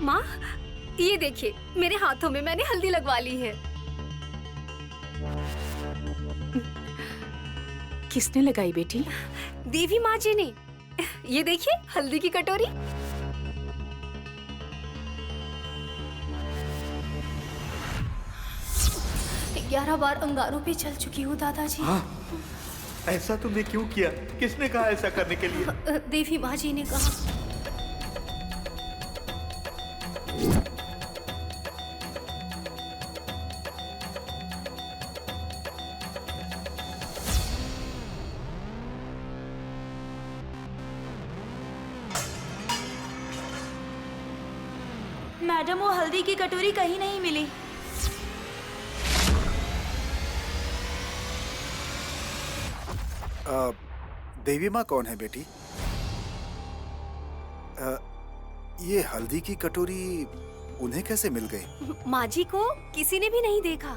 माँ, ये देखिए मेरे हाथों में मैंने हल्दी लगवा ली है। किसने लगाई बेटी? देवी माँ जी ने। ये देखिए हल्दी की कटोरी। 11 बार अंगारों पे चल चुकी हूँ दादाजी। हाँ, ऐसा तुमने क्यों किया? किसने कहा ऐसा करने के लिए? देवी माँ जी ने कहा। मैडम, वो हल्दी की कटोरी कहीं नहीं मिली। देवी माँ कौन है बेटी? ये हल्दी की कटोरी उन्हें कैसे मिल गई? माँ जी को किसी ने भी नहीं देखा।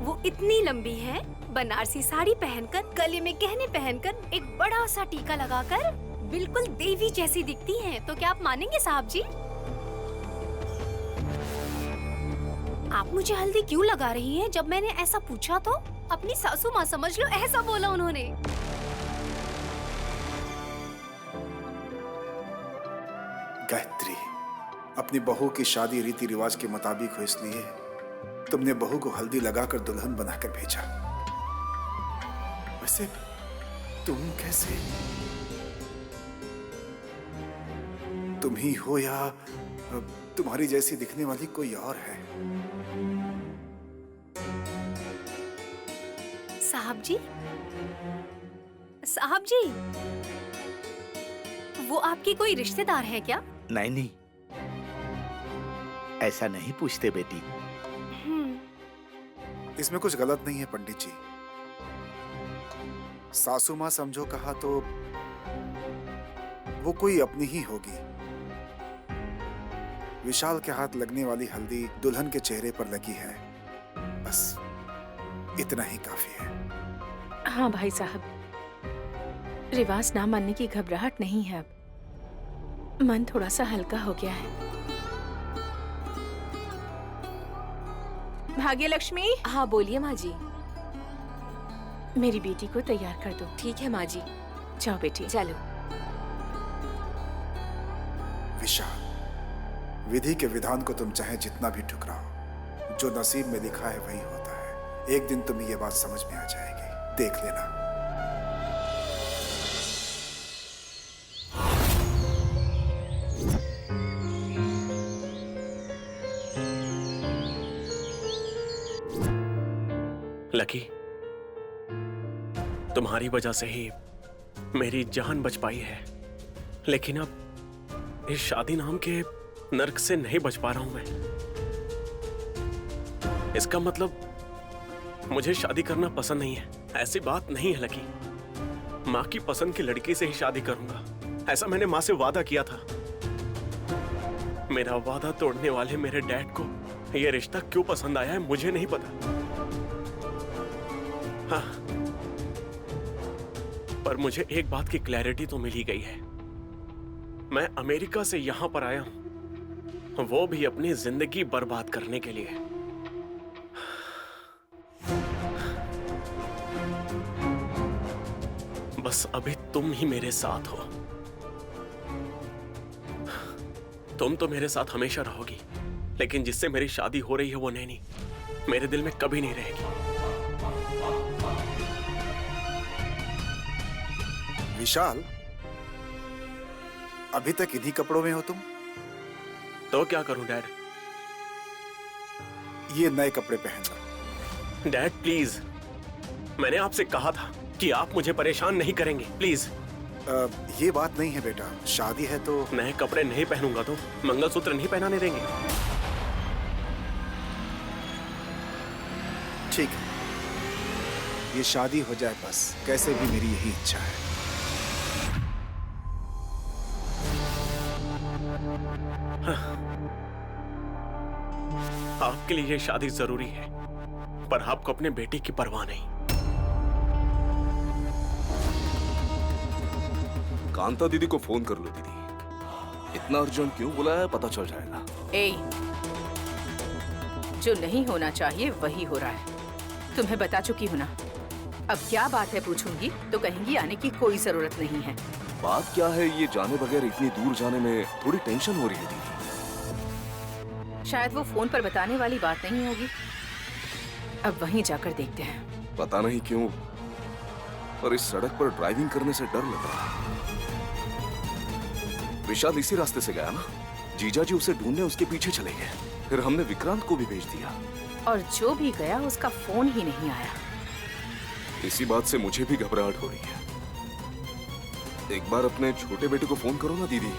वो इतनी लंबी है, बनारसी साड़ी पहनकर, गले में गहने पहनकर, एक बड़ा सा टीका लगाकर बिल्कुल देवी जैसी दिखती हैं। तो क्या आप मानेंगे साहब जी? आप मुझे हल्दी क्यों लगा रही हैं? जब मैंने ऐसा पूछा तो अपनी सासू माँ समझ लो, ऐसा बोला उन्होंने। गायत्री, अपनी बहू की शादी रीति रिवाज के मुताबिक हो, इसलिए तुमने बहू को हल्दी लगाकर दुल्हन बनाकर भेजा। वैसे तुम कैसे? तुम ही हो या तुम्हारी जैसी दिखने वाली कोई और है? साहब जी, साहब जी, वो आपकी कोई रिश्तेदार है क्या? नहीं नहीं, ऐसा नहीं पूछते बेटी। इसमें कुछ गलत नहीं है पंडित जी। सासू माँ समझो कहा तो वो कोई अपनी ही होगी। विशाल के हाथ लगने वाली हल्दी दुल्हन के चेहरे पर लगी है, बस इतना ही काफी है। हाँ भाई साहब, रिवाज ना मानने की घबराहट नहीं है। अब मन थोड़ा सा हल्का हो गया है। भाग्यलक्ष्मी। हाँ बोलिए माँ जी। मेरी बेटी को तैयार कर दो। ठीक है माँ जी। जाओ बेटी। चलो। विशाल, विधि के विधान को तुम चाहे जितना भी ठुकराओ, जो नसीब में लिखा है वही होता है। एक दिन तुम्हें ये बात समझ में आ जाएगी, देख लेना। लकी, तुम्हारी वजह से ही मेरी जान बच पाई है, लेकिन अब इस शादी नाम के नर्क से नहीं बच पा रहा हूं मैं। इसका मतलब मुझे शादी करना पसंद नहीं है, ऐसी बात नहीं है लकी। माँ की पसंद की लड़की से ही शादी करूंगा, ऐसा मैंने माँ से वादा किया था। मेरा वादा तोड़ने वाले मेरे डैड को यह रिश्ता क्यों पसंद आया है मुझे नहीं पता। हाँ, पर मुझे एक बात की क्लैरिटी तो मिल ही गई है। मैं अमेरिका से यहां पर आया हूं, वो भी अपनी जिंदगी बर्बाद करने के लिए। बस अभी तुम ही मेरे साथ हो। तुम तो मेरे साथ हमेशा रहोगी, लेकिन जिससे मेरी शादी हो रही है वो नैनी मेरे दिल में कभी नहीं रहेगी। विशाल, अभी तक इन्हीं कपड़ों में हो तुम? तो क्या करूं डैड? ये नए कपड़े पहन लो। डैड प्लीज, मैंने आपसे कहा था कि आप मुझे परेशान नहीं करेंगे, प्लीज। ये बात नहीं है बेटा, शादी है तो। नए कपड़े नहीं पहनूंगा तो मंगलसूत्र नहीं पहनाने देंगे? ठीक है, ये शादी हो जाए बस, कैसे भी मेरी यही इच्छा है। आपके लिए ये शादी जरूरी है, पर आपको अपने बेटे की परवाह नहीं। कांता दीदी को फोन कर लो दीदी, इतना अर्जेंट क्यों बुलाया पता चल जाएगा। ए, जो नहीं होना चाहिए वही हो रहा है। तुम्हें बता चुकी हूँ ना। अब क्या बात है पूछूंगी तो कहेंगी आने की कोई जरूरत नहीं है। बात क्या है ये जाने बगैर इतनी दूर जाने में थोड़ी टेंशन हो रही है दीदी। शायद वो फोन पर बताने वाली बात नहीं होगी। अब वहीं जाकर देखते हैं। पता नहीं क्यों पर इस सड़क पर ड्राइविंग करने से डर लग रहा है। विशाल इसी रास्ते से गया ना। जीजा जी उसे ढूंढने उसके पीछे चले गए। फिर हमने विक्रांत को भी भेज दिया और जो भी गया उसका फोन ही नहीं आया। इसी बात से मुझे भी घबराहट हो रही है। एक बार अपने छोटे बेटे को फोन करो ना दीदी।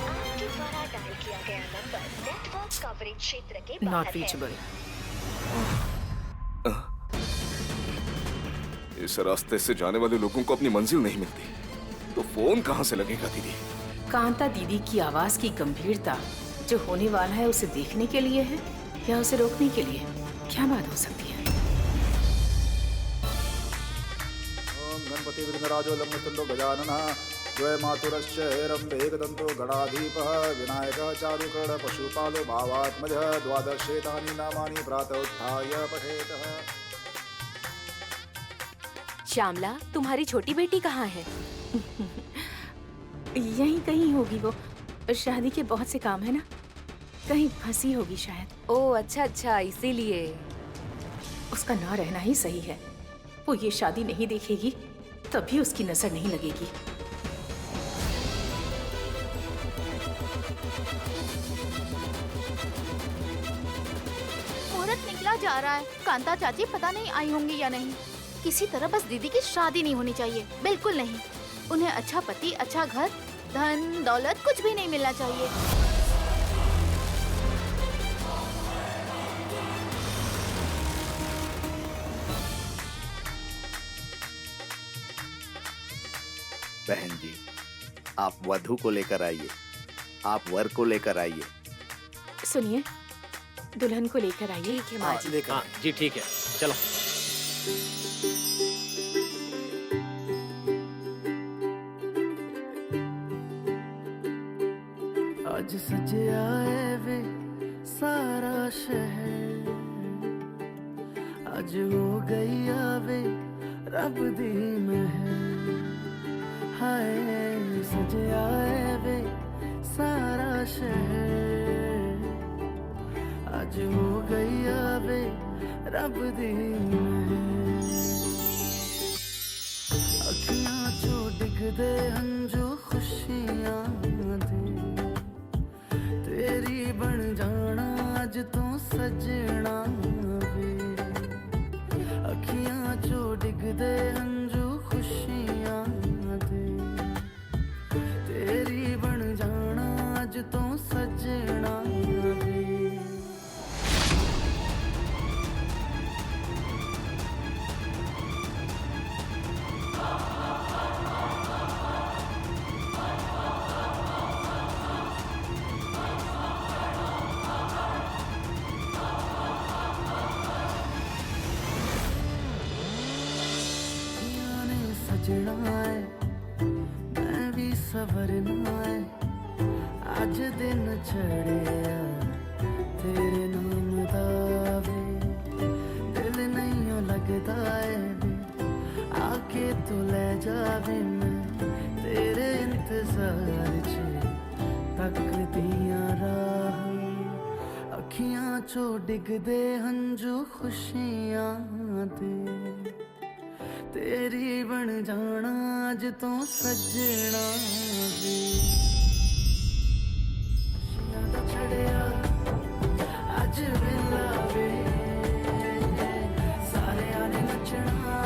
आपके द्वारा डायल किया गया नंबर नेटवर्क कवरेज क्षेत्र के नॉट बाहर है। रीचेबल। इस रास्ते से जाने वाले लोगों को अपनी मंजिल नहीं मिलती तो फोन कहां से लगेगा दीदी। कांता दीदी की आवाज की गंभीरता जो होने वाला है उसे देखने के लिए है या उसे रोकने के लिए? क्या बात हो सकती है? ओम गणपति विघ्नराजो लम्बतुंडो गजाननः द्वय मातुरश्च हेरम्बेकदन्तो गणाधीपः विनायकः चारुकर्ण पशुपालो भावात्मजः द्वादशेतानि नामानि प्रातः उत्थाय पठेतः। श्यामला, तुम्हारी छोटी बेटी कहाँ है? यहीं कहीं होगी वो। शादी के बहुत से काम है ना, कहीं फंसी होगी शायद। ओह अच्छा, इसीलिए। उसका ना रहना ही सही है। वो ये शादी नहीं देखेगी तभी उसकी नजर नहीं लगेगी। मुहूर्त निकला जा रहा है। कांता चाची पता नहीं आई होंगी या नहीं। किसी तरह बस दीदी की शादी नहीं होनी चाहिए, बिल्कुल नहीं। उन्हें अच्छा पति, अच्छा घर, धन दौलत कुछ भी नहीं मिलना चाहिए। बहन जी, आप वधू को लेकर आइए, आप वर को लेकर आइए। सुनिए, दुल्हन को लेकर आइए। ठीक है माँ जी। हाँ जी ठीक है, चलो। आज सजया है वे सारा शहर, आज हो गई आवे रब दी महर। हाय सजया है वे सारा शहर, आज हो गई आवे रब दी महर। अखियां चो डिगदे हंजू खुशियां दे, तेरी बन जाना अज तो सजना वे। अखियां चो डिगदे हंजू खुशियां दे, तेरी बन जाना अज तो सजना वे। सजना है मैं भी सवरना है, आज दिन चढ़िया तेरे नाम दा वे। दिल नहीं लगता है वे, आके तू ले जावे। मैं तेरे इंतजार च तकदियां राह, अखियां चो डिगदे हंजू खुशियां दे, तेरी बन जाना अज तो सजना वे। खुशियां दा चढ़िया अज वेला वे, सारे आने नचना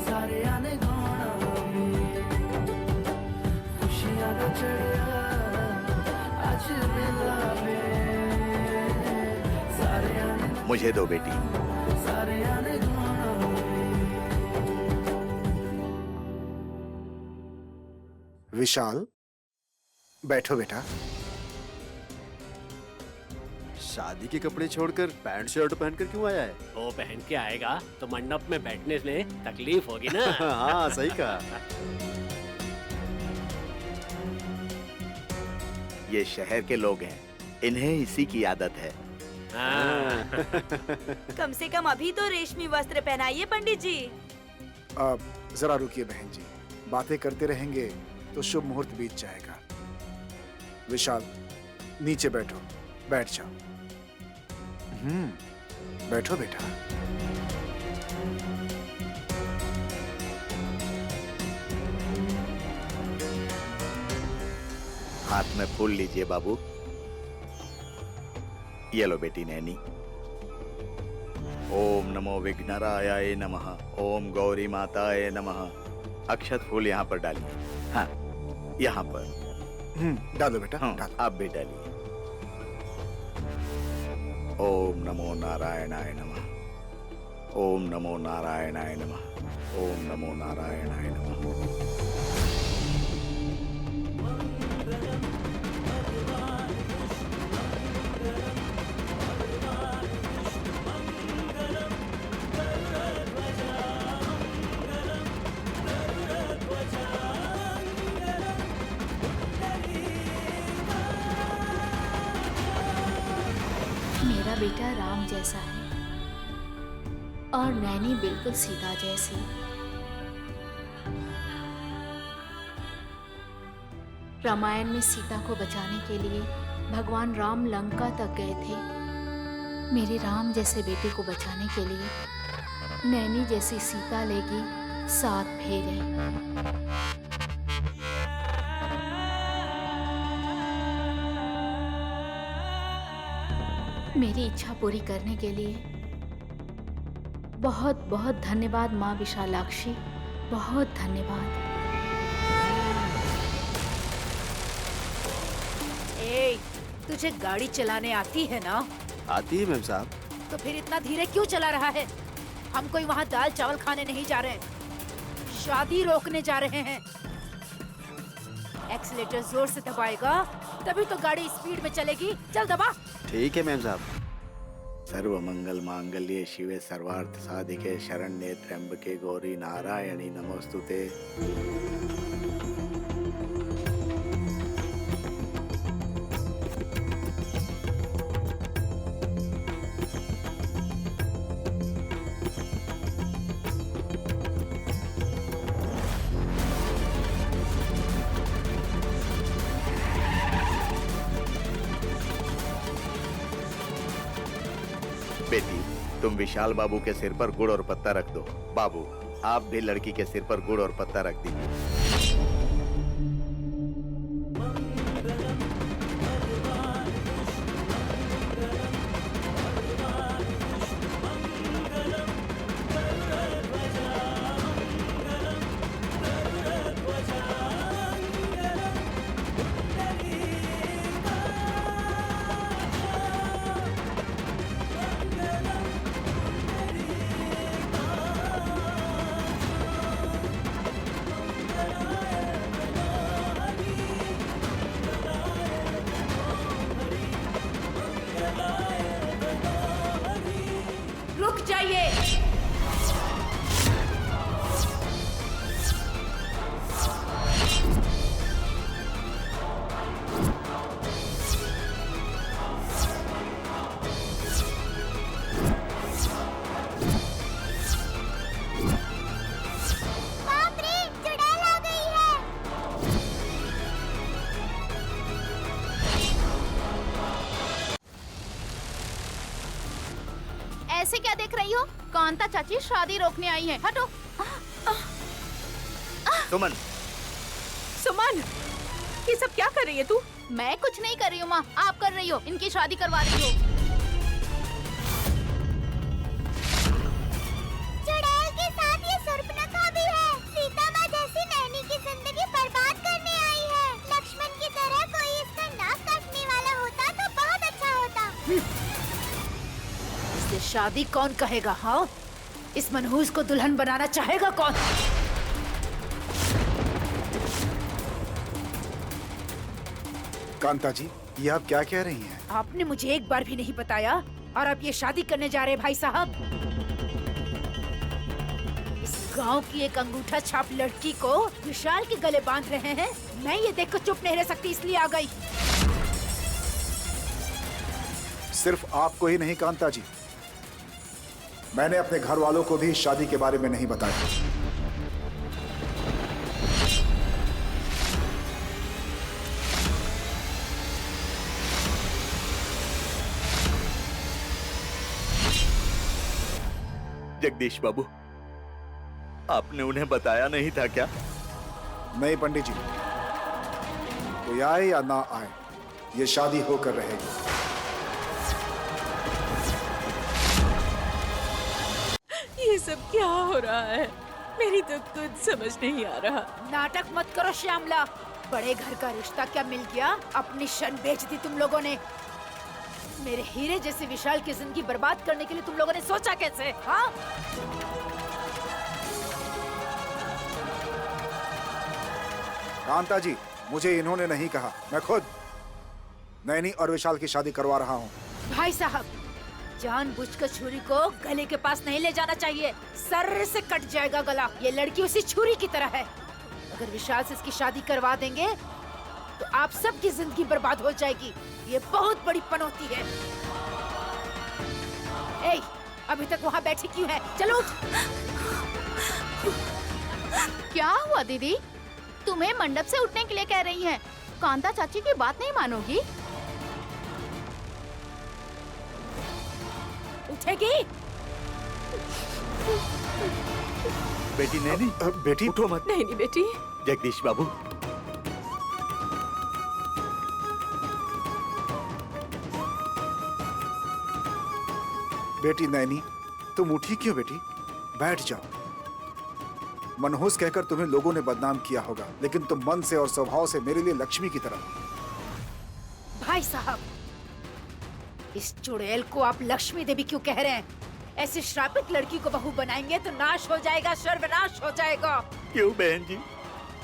सारे आने गाना वे। खुशियां दा चढ़िया अज वेला वे, सारे आने मुझे दो बेटी। सारे आने गाना वे। विशाल, बैठो बेटा। शादी के कपड़े छोड़कर पैंट शर्ट पहनकर क्यों आया है? वो पहन के आएगा तो मंडप में बैठने में तकलीफ होगी ना। हाँ सही कहा। ये शहर के लोग हैं, इन्हें इसी की आदत है। कम से कम अभी तो रेशमी वस्त्र पहनाइए पंडित जी। अब जरा रुकिए बहन जी, बातें करते रहेंगे तो शुभ मुहूर्त बीत जाएगा। विशाल, नीचे बैठो, बैठ जाओ। बैठो बेटा। हाथ में फूल लीजिए बाबू। ये लो बेटी नैनी। ओम नमो विघ्नरायाय नमः, ओम गौरी माताय नमः। अक्षत फूल यहाँ पर डालिए। हाँ, यहाँ पर। डालो बेटा। हाँ, डालो। आप भी डालिए। ओम नमो नारायणाय नमः, ओम नमो नारायणाय नमः, ओम नमो नारायणाय नमः। मेरा बेटा राम जैसा है और नैनी बिल्कुल सीता जैसी। रामायण में सीता को बचाने के लिए भगवान राम लंका तक गए थे। मेरे राम जैसे बेटे को बचाने के लिए नैनी जैसी सीता लेगी 7 फेरे। मेरी इच्छा पूरी करने के लिए बहुत बहुत धन्यवाद माँ विशालाक्षी, बहुत धन्यवाद। ए, तुझे गाड़ी चलाने आती है ना? आती है मैम साहब। तो फिर इतना धीरे क्यों चला रहा है? हम कोई वहाँ दाल चावल खाने नहीं जा रहे हैं, शादी रोकने जा रहे हैं। एक्सीलेटर जोर से दबाएगा तभी तो गाड़ी स्पीड में चलेगी। चल दबा। ठीक है मैम साहब। सर्व मंगल मांगल्ये शिवे सर्वार्थ साधिके शरण्ये त्र्यंबके गौरी नारायणी नमोस्तुते। बेटी, तुम विशाल बाबू के सिर पर गुड़ और पत्ता रख दो। बाबू, आप भी लड़की के सिर पर गुड़ और पत्ता रख दीजिए। रुक जाइए। ऐसे क्या देख रही हो? कांता चाची शादी रोकने आई है। हटो। सुमन, सुमन, ये सब क्या कर रही है तू? मैं कुछ नहीं कर रही हूँ माँ, आप कर रही हो। इनकी शादी करवा रही हो। चुड़ैल के साथ ये शूर्पणखा भी है। सीता माँ जैसी नैनी की जिंदगी बर्बाद करने आई है। लक्ष्मण की तरह कोई इसका नाक काटने वाला होता तो बहुत अच्छा होता। इससे शादी कौन कहेगा? हाँ, इस मनहूस को दुल्हन बनाना चाहेगा कौन? कांता जी, ये आप क्या कह रही हैं? आपने मुझे एक बार भी नहीं बताया और अब ये शादी करने जा रहे हैं भाई साहब। इस गांव की एक अंगूठा छाप लड़की को विशाल के गले बांध रहे हैं। मैं ये देखकर चुप नहीं रह सकती, इसलिए आ गई। सिर्फ आपको ही नहीं कांता जी, मैंने अपने घर वालों को भी इस शादी के बारे में नहीं बताया। जगदीश बाबू, आपने उन्हें बताया नहीं था क्या? नहीं पंडित जी, कोई आए या ना आए, ये शादी होकर रहेगी। ये सब क्या हो रहा है? मेरी तो कुछ समझ नहीं आ रहा। नाटक मत करो श्यामला, बड़े घर का रिश्ता क्या मिल गया, अपनी शन बेच दी तुम लोगों ने। मेरे हीरे जैसे विशाल की जिंदगी बर्बाद करने के लिए तुम लोगों ने सोचा कैसे? हाँ, कांता जी, मुझे इन्होंने नहीं कहा, मैं खुद नैनी और विशाल की शादी करवा रहा हूँ। भाई साहब, जानबूझकर छुरी को गले के पास नहीं ले जाना चाहिए, सर से कट जाएगा गला। ये लड़की उसी छुरी की तरह है, अगर विशाल से इसकी शादी करवा देंगे तो आप सबकी जिंदगी बर्बाद हो जाएगी। ये बहुत बड़ी पनौती है। ए, अभी तक वहाँ बैठी क्यों है? चलो उठ। क्या हुआ दीदी? तुम्हें मंडप से उठने के लिए कह रही हैं। कांता चाची की बात नहीं मानोगी? उठेगी? बेटी नैनी, बेटी उठो मत। नहीं बेटी। जगदीश बाबू, बेटी नैनी, तुम उठी क्यों बेटी? बैठ जाओ। मनहूस कहकर तुम्हें लोगों ने बदनाम किया होगा, लेकिन तुम मन से और स्वभाव से मेरे लिए लक्ष्मी की तरह। भाई साहब, इस चुड़ैल को आप लक्ष्मी देवी क्यों कह रहे हैं? ऐसे श्रापित लड़की को बहू बनाएंगे तो नाश हो जाएगा, सर्वनाश हो जाएगा। क्यों बहन जी,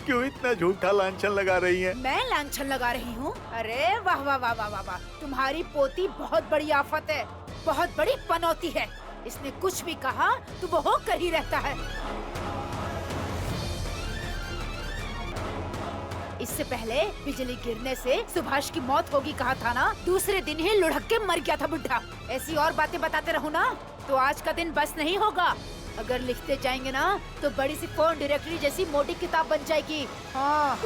क्यों इतना झूठा लांछन लगा रही हैं? मैं लांछन लगा रही हूँ? अरे वाह वाह वाह वाह वाह वाह, तुम्हारी पोती बहुत बड़ी आफत है, बहुत बड़ी पनौती है। इसने कुछ भी कहा तो वो होकर ही रहता है। इससे पहले बिजली गिरने से सुभाष की मौत होगी कहा था ना, दूसरे दिन ही लुढ़क के मर गया था बुढ़ा। ऐसी और बातें बताते रहो ना तो आज का दिन बस नहीं होगा। अगर लिखते जाएंगे ना तो बड़ी सी फोन डायरेक्टरी जैसी मोटी किताब बन जाएगी। हाँ।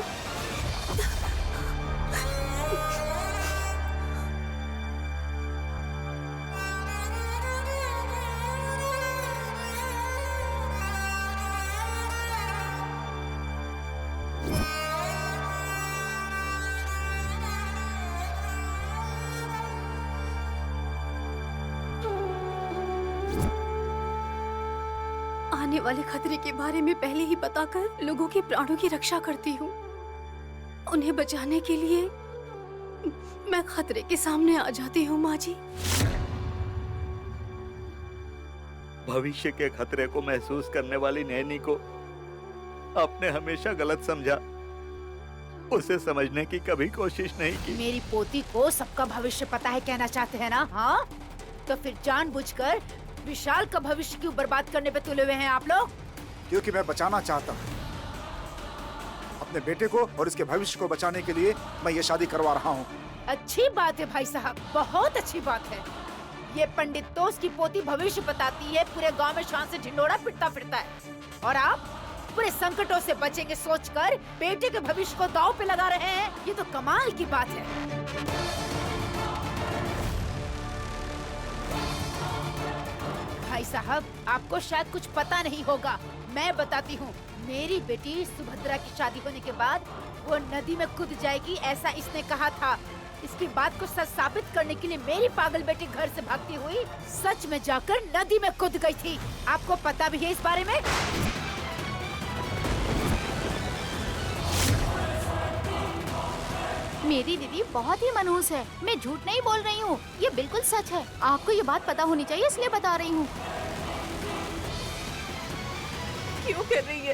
आने वाले खतरे के बारे में पहले ही बताकर लोगों के प्राणों की रक्षा करती हूँ। उन्हें बचाने के लिए मैं खतरे के सामने आ जाती हूँ माँ जी। भविष्य के खतरे को महसूस करने वाली नैनी को आपने हमेशा गलत समझा, उसे समझने की कभी कोशिश नहीं की। मेरी पोती को सबका भविष्य पता है कहना चाहते हैं ना? हाँ, तो फिर जानबूझकर विशाल का भविष्य क्यों बर्बाद करने पे तुले हुए हैं आप लोग? क्योंकि मैं बचाना चाहता हूँ अपने बेटे को, और इसके भविष्य को बचाने के लिए मैं ये शादी करवा रहा हूँ। अच्छी बात है भाई साहब, बहुत अच्छी बात है। ये पंडित तो उसकी पोती भविष्य बताती है, पूरे गांव में शान से ढिंडोरा पिटता फिरता है, और आप पूरे संकटों से बचेंगे सोचकर बेटे के भविष्य को दांव पे लगा रहे हैं। ये तो कमाल की बात है। भाई साहब, आपको शायद कुछ पता नहीं होगा, मैं बताती हूँ। मेरी बेटी सुभद्रा की शादी होने के बाद वो नदी में कूद जाएगी, ऐसा इसने कहा था। इसकी बात को सच साबित करने के लिए मेरी पागल बेटी घर से भागती हुई सच में जाकर नदी में कूद गई थी। आपको पता भी है इस बारे में? मेरी दीदी बहुत ही मनहूस है, मैं झूठ नहीं बोल रही हूँ, ये बिल्कुल सच है। आपको ये बात पता होनी चाहिए इसलिए बता रही हूँ। क्यों कर रही है?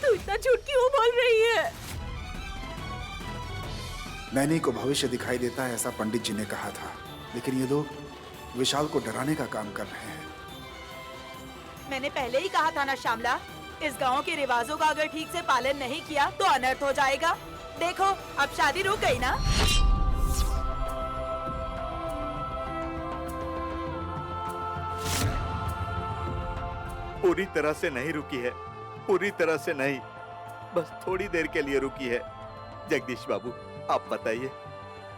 तू इतना झूठ क्यों बोल रही है? नैनी को भविष्य दिखाई देता है ऐसा पंडित जी ने कहा था, लेकिन ये लोग विशाल को डराने का काम कर रहे हैं। मैंने पहले ही कहा था ना श्यामला, इस गांव के रिवाजों का अगर ठीक से पालन नहीं किया तो अनर्थ हो जाएगा। देखो, अब शादी रुक गई ना। पूरी तरह से नहीं रुकी है, पूरी तरह से नहीं, बस थोड़ी देर के लिए रुकी है। जगदीश बाबू, आप बताइए,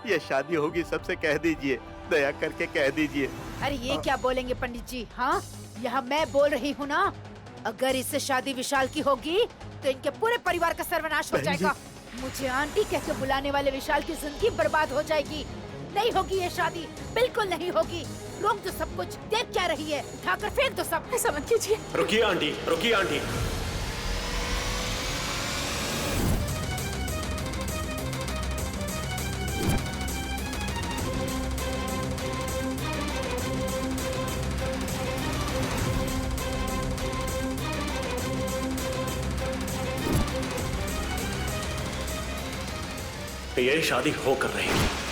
ये शादी होगी सबसे कह दीजिए, दया करके कह दीजिए। अरे ये क्या बोलेंगे पंडित जी? हाँ, यहाँ मैं बोल रही हूँ ना, अगर इससे शादी विशाल की होगी तो इनके पूरे परिवार का सर्वनाश हो जाएगा। मुझे आंटी कह के बुलाने वाले विशाल की जिंदगी बर्बाद हो जाएगी। नहीं होगी ये शादी, बिल्कुल नहीं होगी। रोक दो सब कुछ, देख क्या रही है, उठाकर फेंक दो सब। ऐसा मत कीजिए। रुकिए आंटी, रुकिए आंटी। ये शादी होकर रहेगी।